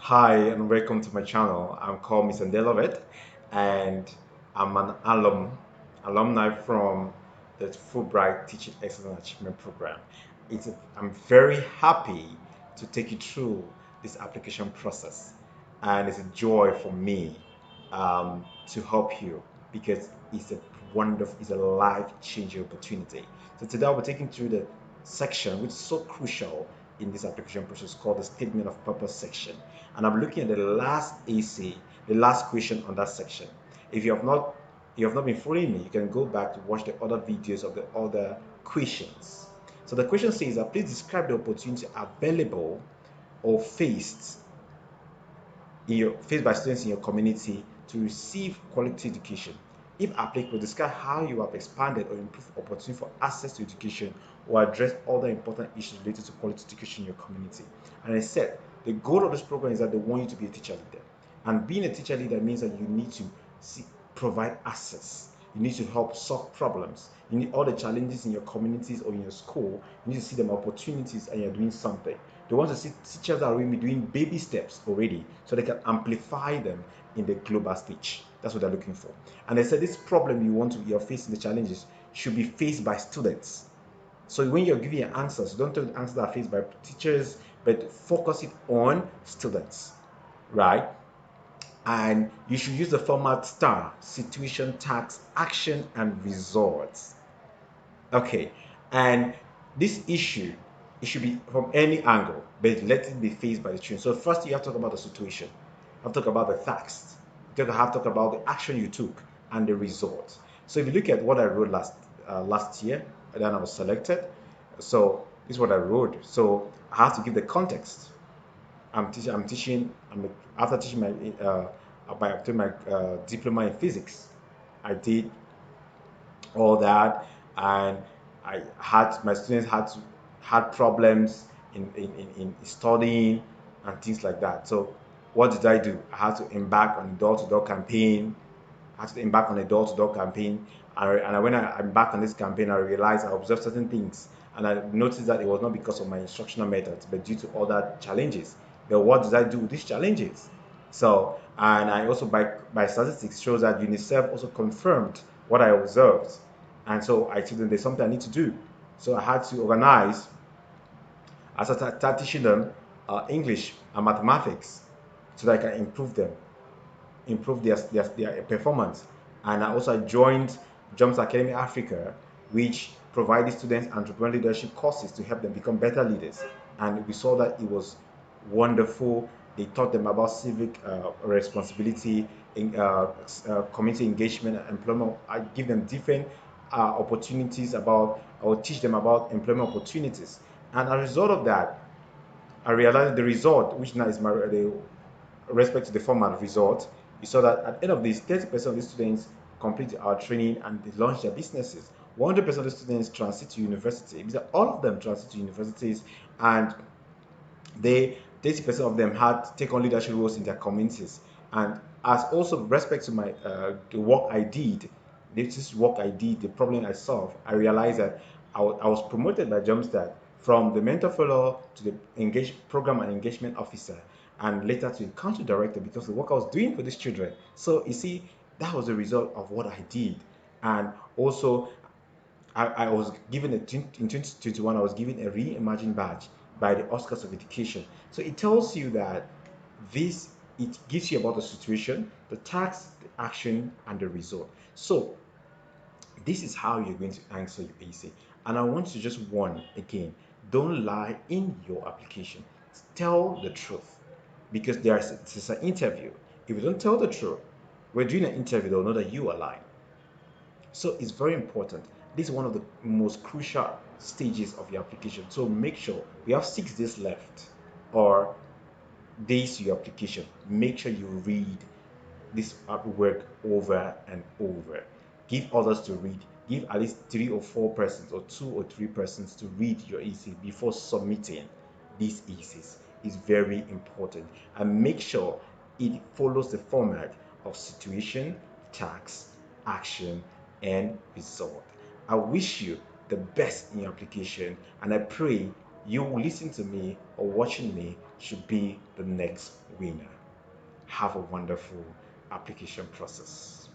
Hi and welcome to my channel. I'm called Mr. Delovet and I'm an alumni from the Fulbright Teaching Excellence Achievement Program. I'm very happy to take you through this application process, and it's a joy for me to help you because it's a life-changing opportunity. So today I'll be taking through the section which is so crucial in this application process called the Statement of Purpose section, and I'm looking at the last AC, the last question on that section. If you have not been following me, you can go back to watch the other videos of the other questions. So the question says that please describe the opportunity available or faced by students in your community to receive quality education. If applicable, describe how you have expanded or improved opportunity for access to education or address other important issues related to quality education in your community. And I said, the goal of this program is that they want you to be a teacher leader. And being a teacher leader means that you need to see, provide access. You need to help solve problems. You need all the challenges in your communities or in your school. You need to see them opportunities and you're doing something. They want to see teachers that are really doing baby steps already so they can amplify them in the global stage. That's what they're looking for. And they said this problem you're facing, the challenges, should be faced by students. So when you're giving your answers, you don't tell the answers that are faced by teachers, but focus it on students, right? And you should use the format STAR: situation, task, action, and results. Okay, and this issue, it should be from any angle, but let it be faced by the student. So first you have to talk about the situation. You have to talk about the facts. You have to talk about the action you took and the result. So if you look at what I wrote last year, and then I was selected. So this is what I wrote. So I have to give the context. I'm teaching. After teaching by obtaining my diploma in physics. I did all that, and I had my students had problems in studying and things like that. So what did I do? I had to embark on a door-to-door campaign. I had to embark on a door-to-door campaign, and when I embarked on this campaign, I realized I observed certain things, and I noticed that it was not because of my instructional methods, but due to other challenges. But what did I do with these challenges? So, and I also by statistics shows that UNICEF also confirmed what I observed, and so I told them there's something I need to do. So I had to organize. I started teaching them English and mathematics so that I can improve their performance. And I also joined Jumps Academy Africa, which provided students entrepreneurial leadership courses to help them become better leaders. And we saw that it was wonderful. They taught them about civic responsibility, community engagement, and employment. I give them different opportunities I will teach them about employment opportunities. And as a result of that, I realized the result, which now is the respect to the format result, we saw that at the end of this, 30% of the students complete our training and they launch their businesses. 100% of the students transit to university. Because all of them transit to universities, and they 30% of them had take on leadership roles in their communities. And as also respect to my the work I did, the problem I solved, I realized that I was promoted by Jumpstart from the mentor fellow to the program and engagement officer, and later to the country director because of the work I was doing for these children. So you see, that was the result of what I did. And also I was given in 2021, I was given a reimagined badge by the Oscars of Education. So it tells you that this, it gives you about the situation, the task, the action, and the result. So this is how you're going to answer your essay. And I want to just warn again, don't lie in your application. Tell the truth because it's an interview. If you don't tell the truth, we're doing an interview, they'll know that you are lying. So it's very important. This is one of the most crucial stages of your application. So make sure we have 6 days left or days to your application. Make sure you read this work over and over. Give others to read. Give at least 3 or 4 persons or 2 or 3 persons to read your essay before submitting these essays. Is very important. And make sure it follows the format of situation, task, action, and result. I wish you the best in your application, and I pray you will listen to me or watching me should be the next winner. Have a wonderful application process.